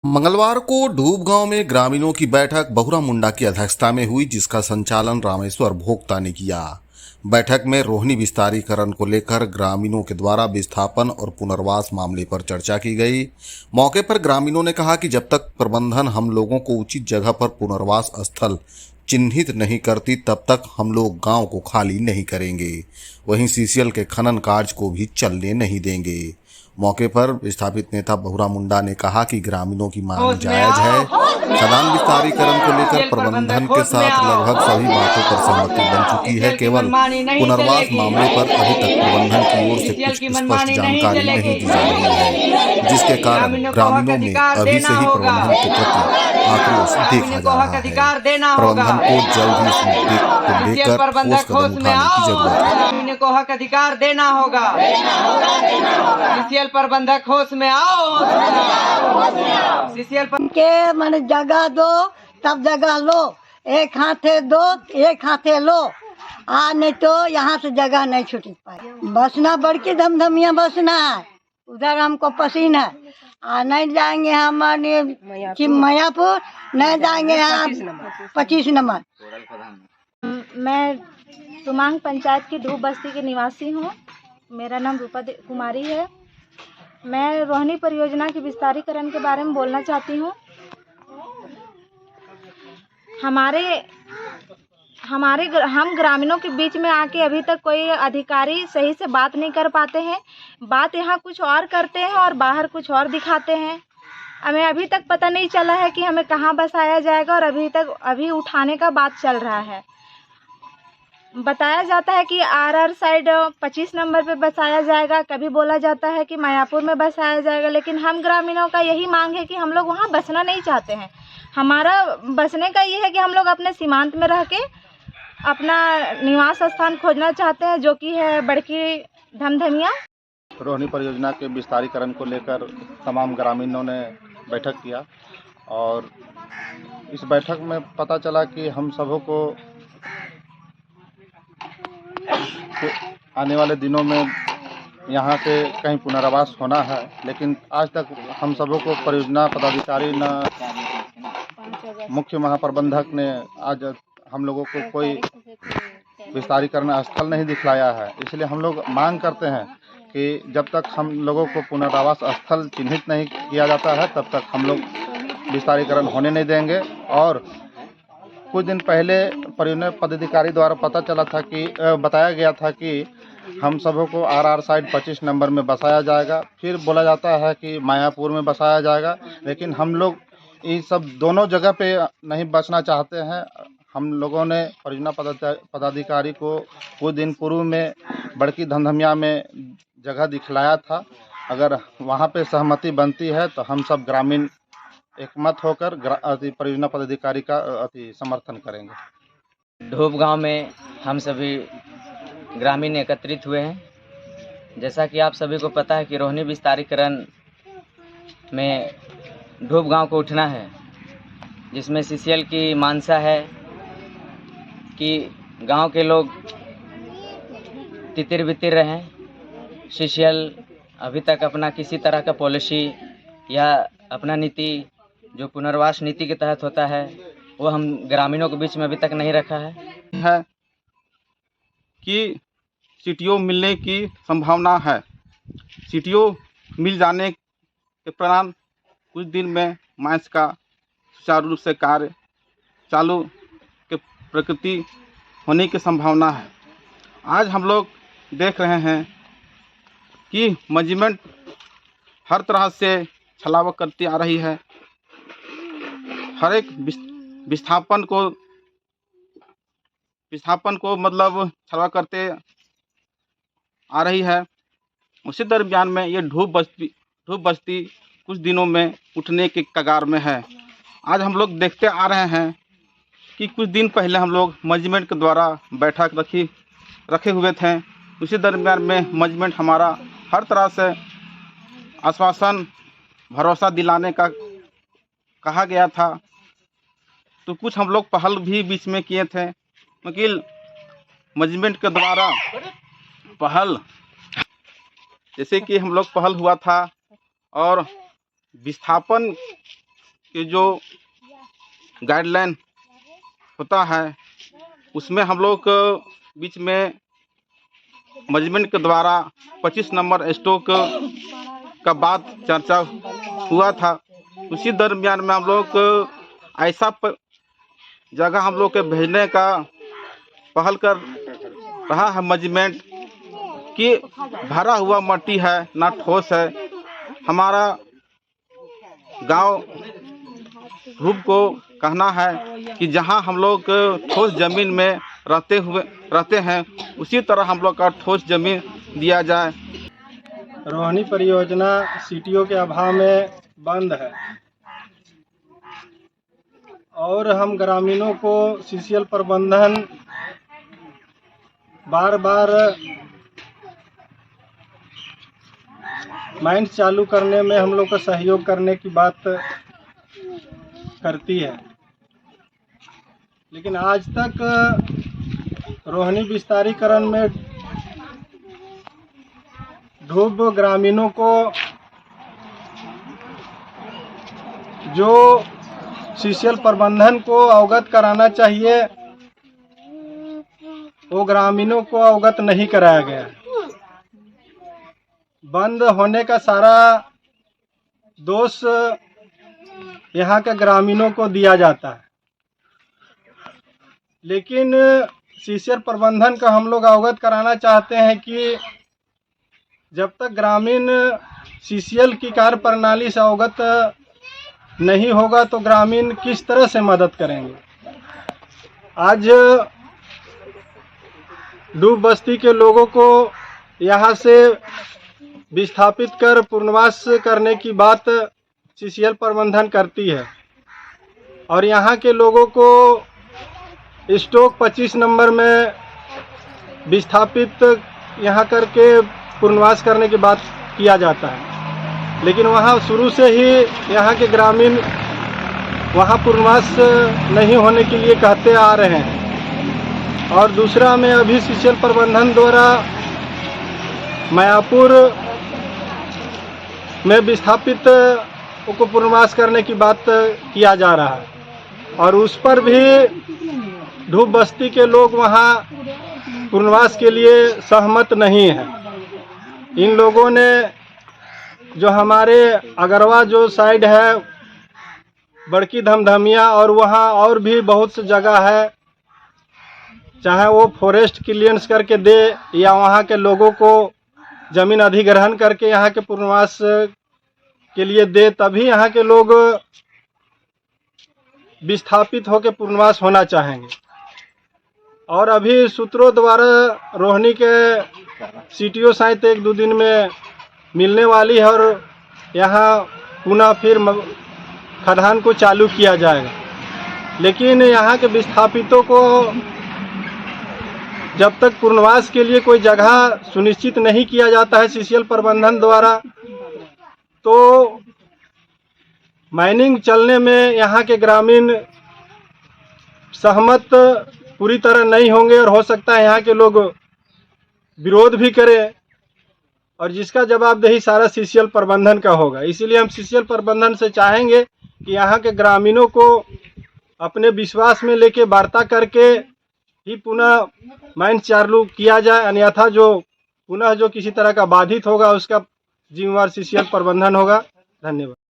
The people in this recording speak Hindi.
मंगलवार को ढूब गांव में ग्रामीणों की बैठक बहुरा मुंडा की अध्यक्षता में हुई, जिसका संचालन रामेश्वर भोक्ता ने किया। बैठक में रोहिणी विस्तारीकरण को लेकर ग्रामीणों के द्वारा विस्थापन और पुनर्वास मामले पर चर्चा की गई। मौके पर ग्रामीणों ने कहा कि जब तक प्रबंधन हम लोगों को उचित जगह पर पुनर्वास स्थल चिन्हित नहीं करती, तब तक हम लोग गांव को खाली नहीं करेंगे। वहीं सीसीएल के खनन कार्य को भी चलने नहीं देंगे। मौके पर विस्थापित नेता बहुरा मुंडा ने कहा कि ग्रामीणों की मांग जायज है। खदान विस्तारीकरण को लेकर प्रबंधन के साथ लगभग सभी बातों पर सहमति बन चुकी है। केवल पुनर्वास मामले पर अभी तक प्रबंधन की ओर से कुछ स्पष्ट जानकारी नहीं दी जा रही है, जिसके कारण ग्रामीणों में अभी से ही प्रबंधन के प्रति आक्रोश देखा जा रहा है। प्रबंधन को जल्द ही इस मुद्दे को लेकर ठोस कदम उठाने की जरूरत है। ग्रामीणों को हक अधिकार देना होगा। सीसीएल प्रबंधक होश में आओ। सीसीएल के मैंने जगह दो, तब जगह लो। एक हाथे दो, एक हाथे लो। नहीं तो यहाँ से जगह नहीं छूट पाए। बसना बड़की धमधमिया बसना है, उधर हमको पसीना है। नहीं जाएंगे हम मयापुर, नहीं जाएंगे यहाँ 25 नंबर। मैं तुमांग पंचायत की ढूब बस्ती की निवासी हूँ। मेरा नाम रूपा कुमारी है। मैं रोहिणी परियोजना के विस्तारीकरण के बारे में बोलना चाहती हूँ। हम ग्रामीणों के बीच में आके अभी तक कोई अधिकारी सही से बात नहीं कर पाते हैं। बात यहाँ कुछ और करते हैं और बाहर कुछ और दिखाते हैं। हमें अभी तक पता नहीं चला है कि हमें कहाँ बसाया जाएगा, और अभी उठाने का बात चल रहा है। बताया जाता है कि आरआर साइड 25 नंबर पे बसाया जाएगा, कभी बोला जाता है कि मायापुर में बसाया जाएगा, लेकिन हम ग्रामीणों का यही मांग है कि हम लोग वहाँ बसना नहीं चाहते हैं। हमारा बसने का ये है कि हम लोग अपने सीमांत में रह के अपना निवास स्थान खोजना चाहते हैं, जो कि है बड़की धमधमिया। रोहिणी परियोजना के विस्तारीकरण को लेकर तमाम ग्रामीणों ने बैठक किया, और इस बैठक में पता चला कि हम सबों को आने वाले दिनों में यहाँ से कहीं पुनर्वास होना है, लेकिन आज तक हम सबों को परियोजना पदाधिकारी न मुख्य महाप्रबंधक ने आज हम लोगों को कोई विस्तारीकरण स्थल नहीं दिखलाया है। इसलिए हम लोग मांग करते हैं कि जब तक हम लोगों को पुनर्वास स्थल चिन्हित नहीं किया जाता है, तब तक हम लोग विस्तारीकरण होने नहीं देंगे। और कुछ दिन पहले परियोजना पदाधिकारी द्वारा पता चला था कि बताया गया था कि हम सबों को आरआर साइड 25 नंबर में बसाया जाएगा, फिर बोला जाता है कि मायापुर में बसाया जाएगा, लेकिन हम लोग ये सब दोनों जगह पे नहीं बसना चाहते हैं। हम लोगों ने परियोजना पदाधिकारी को कुछ दिन पूर्व में बड़की धमधमिया में जगह दिखलाया था। अगर वहाँ पे सहमति बनती है तो हम सब ग्रामीण एकमत होकर परियोजना पदाधिकारी का समर्थन करेंगे। ढूब गांव में हम सभी ग्रामीण एकत्रित हुए हैं। जैसा कि आप सभी को पता है कि रोहिणी विस्तारीकरण में ढूब गांव को उठना है, जिसमें सीसीएल की मानसा है कि गांव के लोग तितिर बितिर रहें। सीसीएल अभी तक अपना किसी तरह का पॉलिसी या अपना नीति जो पुनर्वास नीति के तहत होता है, वो हम ग्रामीणों के बीच में अभी तक नहीं रखा है कि सीटीओ मिलने की संभावना है। सीटीओ मिल जाने के परिणाम कुछ दिन में माइंस का सुचारू रूप से कार्य चालू के प्रकृति होने की संभावना है। आज हम लोग देख रहे हैं कि मैनेजमेंट हर तरह से छलावा करती आ रही है। हर एक विस्थापन को मतलब छलावा करते आ रही है। उसी दरमियान में ये ढूब बस्ती कुछ दिनों में उठने के कगार में है। आज हम लोग देखते आ रहे हैं कि कुछ दिन पहले हम लोग मैनेजमेंट के द्वारा बैठक रखे हुए थे। उसी दरमियान में मैनेजमेंट हमारा हर तरह से आश्वासन भरोसा दिलाने का कहा गया था, तो कुछ हम लोग पहल भी बीच में किए थे। वकील मैनेजमेंट के द्वारा पहल, जैसे कि हम लोग पहल हुआ था और विस्थापन के जो गाइडलाइन होता है उसमें हम लोग बीच में मैनेजमेंट के द्वारा 25 नंबर स्टॉक का बात चर्चा हुआ था। उसी दरमियान में हम लोग ऐसा जगह हम लोग के भेजने का पहल कर रहा है मैनेजमेंट कि भरा हुआ मट्टी है ना ठोस है। हमारा गांव धूप को कहना है कि जहां हम लोग ठोस ज़मीन में रहते हैं उसी तरह हम लोग का ठोस ज़मीन दिया जाए। रोहिणी परियोजना सीटीओ के अभाव में बंद है और हम ग्रामीणों को सीसीएल प्रबंधन बार बार माइंस चालू करने में हम लोग को सहयोग करने की बात करती है, लेकिन आज तक रोहिणी विस्तारीकरण में ढूब ग्रामीणों को जो सीसीएल प्रबंधन को अवगत कराना चाहिए वो ग्रामीणों को अवगत नहीं कराया गया। बंद होने का सारा दोष यहाँ के ग्रामीणों को दिया जाता है, लेकिन सीसीएल प्रबंधन का हम लोग अवगत कराना चाहते हैं कि जब तक ग्रामीण सीसीएल की कार्य प्रणाली से अवगत नहीं होगा तो ग्रामीण किस तरह से मदद करेंगे। आज डूब बस्ती के लोगों को यहाँ से विस्थापित कर पुनर्वास करने की बात सीसीएल प्रबंधन करती है और यहाँ के लोगों को स्टॉक 25 नंबर में विस्थापित यहाँ करके पुनर्वास करने की बात किया जाता है, लेकिन वहाँ शुरू से ही यहाँ के ग्रामीण वहाँ पुनर्वास नहीं होने के लिए कहते आ रहे हैं। और दूसरा में अभी सीसीएल प्रबंधन द्वारा मायापुर में विस्थापित को पुनर्वास करने की बात किया जा रहा है और उस पर भी ढूब बस्ती के लोग वहाँ पुनर्वास के लिए सहमत नहीं हैं। इन लोगों ने जो हमारे अगरवा जो साइड है बड़की धमधमिया और वहाँ और भी बहुत सी जगह है, चाहे वो फॉरेस्ट क्लियरेंस करके दे या वहाँ के लोगों को ज़मीन अधिग्रहण करके यहाँ के पुनर्वास के लिए दे, तभी यहाँ के लोग विस्थापित होकर पुनर्वास होना चाहेंगे। और अभी सूत्रों द्वारा रोहिणी के सीटीओ शायद 1-2 दिन में मिलने वाली है और यहाँ पुनः फिर खदान को चालू किया जाएगा, लेकिन यहाँ के विस्थापितों को जब तक पुनर्वास के लिए कोई जगह सुनिश्चित नहीं किया जाता है सीसीएल प्रबंधन द्वारा तो माइनिंग चलने में यहाँ के ग्रामीण सहमत पूरी तरह नहीं होंगे और हो सकता है यहाँ के लोग विरोध भी करें और जिसका जवाबदेही सारा सीसीएल प्रबंधन का होगा। इसीलिए हम सीसीएल प्रबंधन से चाहेंगे कि यहाँ के ग्रामीणों को अपने विश्वास में लेके वार्ता करके ही पुनः माइंस चालू किया जाए, अन्यथा जो पुनः जो किसी तरह का बाधित होगा उसका जिम्मेवार सीसीएल प्रबंधन होगा। धन्यवाद।